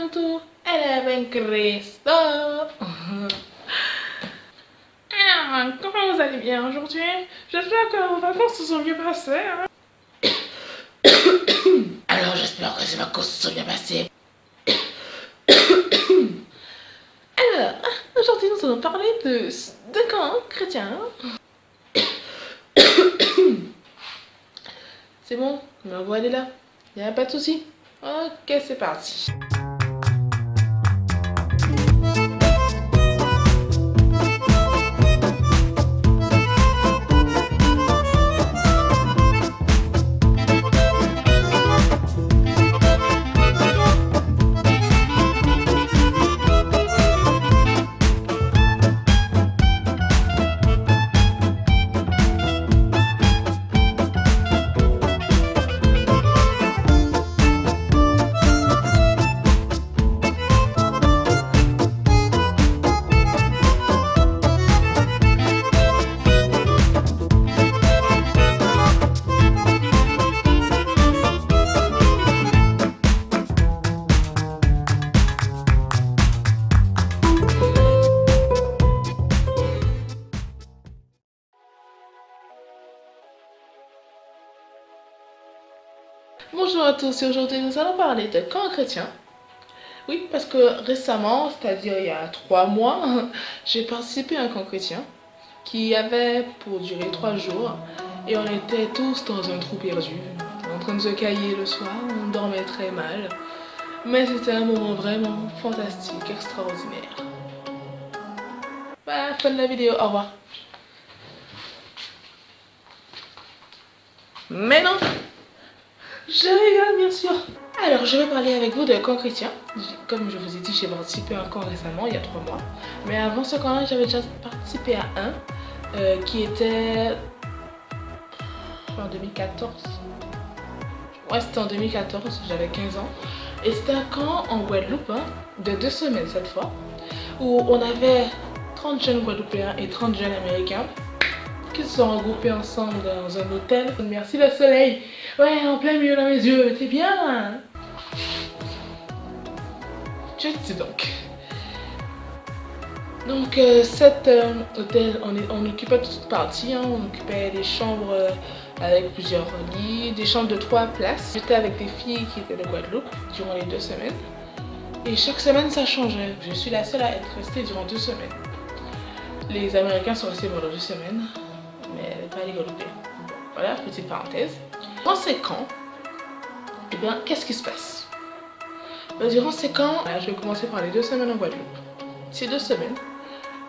retour. Elle est avec Christophe. Alors, comment vous allez bien aujourd'hui? J'espère que vos vacances se sont bien passées. Hein? Alors, j'espère que ces vacances se sont bien passées. Alors, aujourd'hui, nous allons parler de camps chrétiens. C'est bon, ma voix elle est là. Il n'y a pas de souci. Ok, c'est parti. Bonjour à tous et aujourd'hui nous allons parler de camp chrétien. Oui, parce que récemment, c'est-à-dire il y a 3 mois, j'ai participé à un camp chrétien qui avait pour durer 3 jours et on était tous dans un trou perdu, en train de se cailler le soir, on dormait très mal, mais c'était un moment vraiment fantastique, extraordinaire. Voilà, fin de la vidéo, au revoir. Mais non! Je rigole bien sûr. Alors je vais parler avec vous de camp chrétien. Comme je vous ai dit, j'ai participé à un camp récemment, il y a 3 mois. Mais avant ce camp-là, j'avais déjà participé à un qui était en 2014. Ouais, c'était en 2014, j'avais 15 ans. Et c'était un camp en Guadeloupe, hein, de 2 semaines cette fois, où on avait 30 jeunes Guadeloupéens et 30 jeunes Américains qui se sont regroupés ensemble dans un hôtel. Merci le soleil. Ouais, en plein milieu dans mes yeux, t'es bien? Je dis donc. Donc cet hôtel, on occupait toute partie, hein. On occupait des chambres avec plusieurs lits, des chambres de 3 places. J'étais avec des filles qui étaient de Guadeloupe durant les 2 semaines. Et chaque semaine ça changeait. Je suis la seule à être restée durant 2 semaines. Les Américains sont restés pendant 2 semaines, mais pas les Guadeloupéens. Voilà, petite parenthèse. Dans ces camps, eh bien, qu'est-ce qui se passe? Durant ces camps, je vais commencer par les 2 semaines en Guadeloupe. Ces 2 semaines,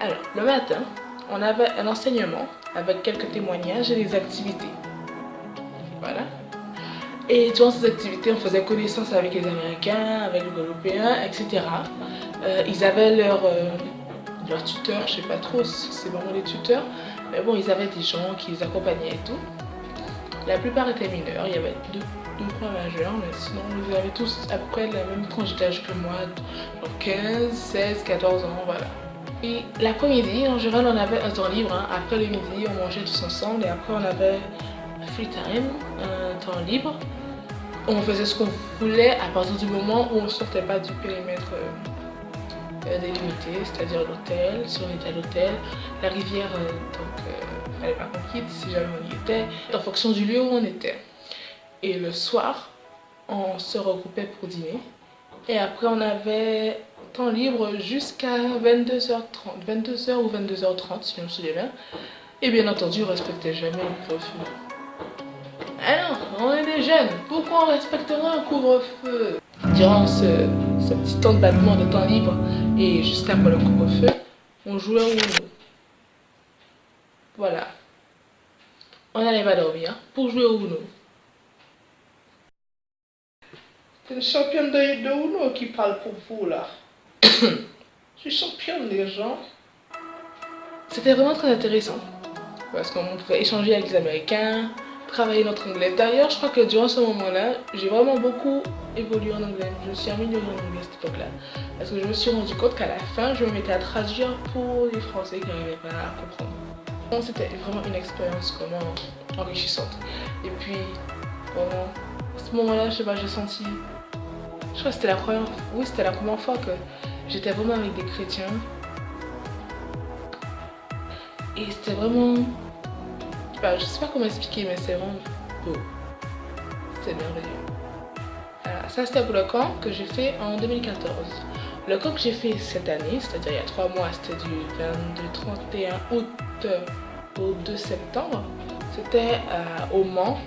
alors, le matin, on avait un enseignement avec quelques témoignages et des activités. Voilà. Et durant ces activités, on faisait connaissance avec les Américains, avec les Guadeloupéens, etc. Ils avaient leur tuteur, je sais pas trop si c'est vraiment des tuteurs, mais bon, ils avaient des gens qui les accompagnaient et tout. La plupart étaient mineurs, il y avait 2-3 majeurs, mais sinon ils avaient tous à peu près la même tranche d'âge que moi, donc 15, 16, 14 ans, voilà. Et l'après-midi, en général, on avait un temps libre, hein. Après le midi, on mangeait tous ensemble et après on avait free time, un temps libre. On faisait ce qu'on voulait à partir du moment où on ne sortait pas du périmètre délimité, c'est-à-dire l'hôtel, si on était à l'hôtel, la rivière, fallait pas qu'on quitte si jamais on y était, en fonction du lieu où on était. Et le soir, on se regroupait pour dîner. Et après, on avait temps libre jusqu'à 22h30, 22h ou 22h30 si je me souviens bien. Et bien entendu, on ne respectait jamais le couvre-feu. Ah non, on est des jeunes, pourquoi on respecterait un couvre-feu? Durant ce petit temps de battement de temps libre et juste après le couvre-feu, on jouait au Uno. Voilà. On n'allait pas dormir pour jouer au Uno. C'est une championne de Uno qui parle pour vous là. Je suis championne des gens. C'était vraiment très intéressant parce qu'on pouvait échanger avec les Américains, travailler notre anglais. D'ailleurs, je crois que durant ce moment-là, j'ai vraiment beaucoup évolué en anglais. Je me suis améliorée en anglais à cette époque-là. Parce que je me suis rendu compte qu'à la fin, je me mettais à traduire pour les Français qui n'arrivaient pas à comprendre. Donc c'était vraiment une expérience vraiment enrichissante. Et puis, vraiment, à ce moment-là, je sais pas, j'ai senti Je crois que c'était la première fois que j'étais vraiment avec des chrétiens. Et c'était vraiment, je sais pas comment expliquer, mais c'est vraiment beau. C'était merveilleux. Alors, ça c'était pour le camp que j'ai fait en 2014. Le camp que j'ai fait cette année, c'est-à-dire il y a 3 mois, c'était du 31 août au 2 septembre. C'était au Mans,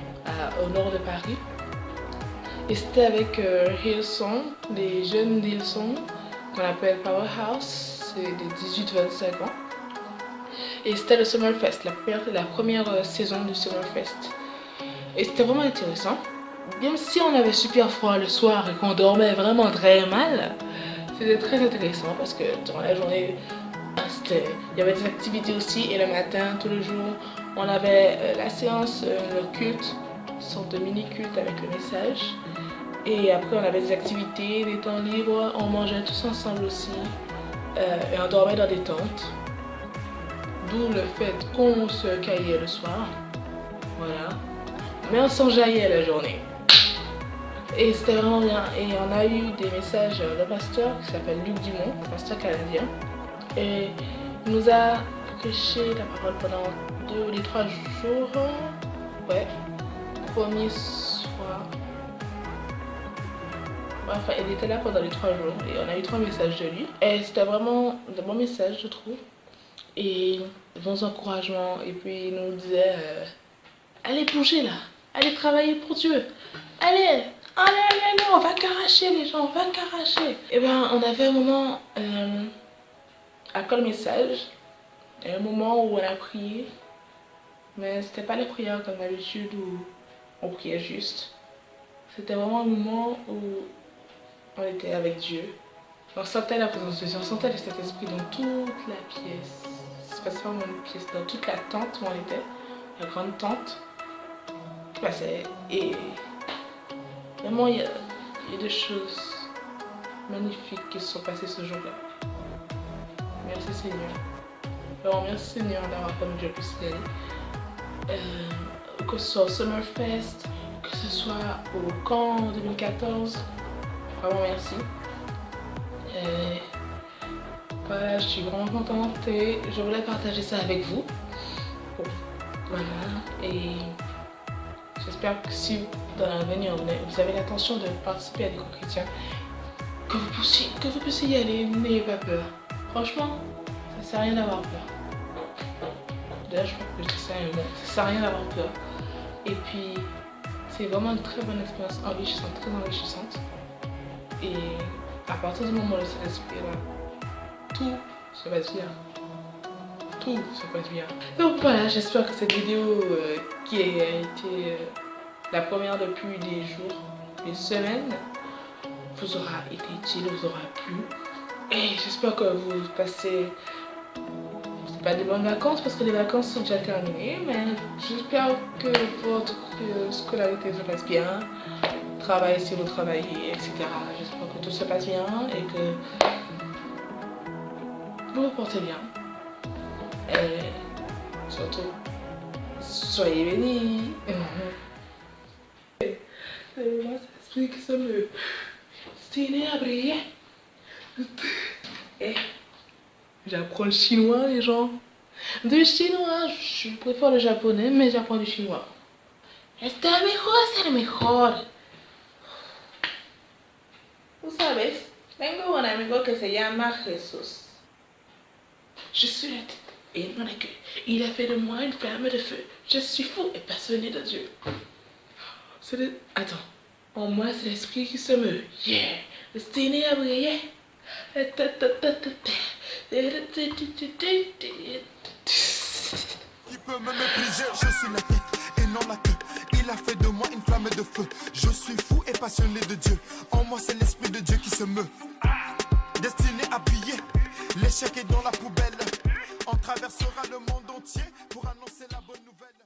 au nord de Paris. Et c'était avec Hillsong, les jeunes d'Hillsong, qu'on appelle Powerhouse, c'est des 18-25 ans. Et c'était le Summerfest, la première saison du Summerfest. Et c'était vraiment intéressant. Même si on avait super froid le soir et qu'on dormait vraiment très mal, c'était très intéressant parce que durant la journée, il y avait des activités aussi. Et le matin, tous les jours, on avait la séance, le culte, une sorte de mini-culte avec le message. Et après, on avait des activités, des temps libres, on mangeait tous ensemble aussi. Et on dormait dans des tentes. D'où le fait qu'on se caillait le soir. Voilà. Mais on s'enjaillait la journée. Et c'était vraiment bien. Et on a eu des messages d'un pasteur qui s'appelle Luc Dumont, un pasteur canadien. Et il nous a prêché la parole pendant 3 jours. Ouais. Premier soir. Enfin, il était là pendant les 3 jours. Et on a eu 3 messages de lui. Et c'était vraiment de bons messages, je trouve. Et de bons encouragements. Et puis il nous disait allez plonger là, allez travailler pour Dieu, allez, on va qu'arracher les gens, on va qu'arracher. Et ben on avait un moment après le message, un moment où on a prié, mais c'était pas les prières comme d'habitude où on priait juste. C'était vraiment un moment où on était avec Dieu. On sentait la présence de Dieu, on sentait le Saint-Esprit dans toute la pièce. C'est pas seulement une pièce, dans toute la tente où on était, la grande tente. Et vraiment, il y a des choses magnifiques qui se sont passées ce jour-là. Merci Seigneur. Alors, merci Seigneur d'avoir permis que je puisse y aller. Que ce soit au Summerfest, que ce soit au camp en 2014. Vraiment merci. Voilà, je suis vraiment contente et je voulais partager ça avec vous. Bon, voilà. Et j'espère que si dans l'avenir vous avez l'intention de participer à des cours chrétiens, que vous puissiez y aller, n'ayez pas peur. Franchement, ça sert à rien d'avoir peur. D'ailleurs, je crois que je dis ça, mais bon, ça sert à rien d'avoir peur. Et puis, c'est vraiment une très bonne expérience enrichissante, très enrichissante. Et à partir du moment où le Saint-Esprit est là, tout se passe bien. Tout se passe bien. Donc voilà, j'espère que cette vidéo qui a été la première depuis des jours, des semaines, vous aura été utile, vous aura plu. Et j'espère que vous passez, c'est pas des bonnes vacances parce que les vacances sont déjà terminées, mais j'espère que votre scolarité se passe bien, travail si vous travaillez, etc. J'espère que tout se passe bien et que vous vous portez bien. Et surtout, soyez bénis. Moi, c'est l'esprit qui se me stiné à briller. Et j'apprends le chinois, les gens. Du chinois, je préfère le japonais, mais j'apprends du chinois. Está mejor, c'est le mejor. Vous savez, tengo un amigo que se llama Jesús. Je suis la tête et mon accueil. Il a fait de moi une flamme de feu. Je suis fou et passionné de Dieu. Attends. En moi, c'est l'esprit qui se meut. Yeah. Destiné à briller. Il peut me mépriser, je suis la tête et non la queue. Il a fait de moi une flamme de feu. Je suis fou et passionné de Dieu. En moi, c'est l'esprit de Dieu qui se meut. Destiné à briller. L'échec est dans la poubelle. On traversera le monde entier pour annoncer la bonne nouvelle.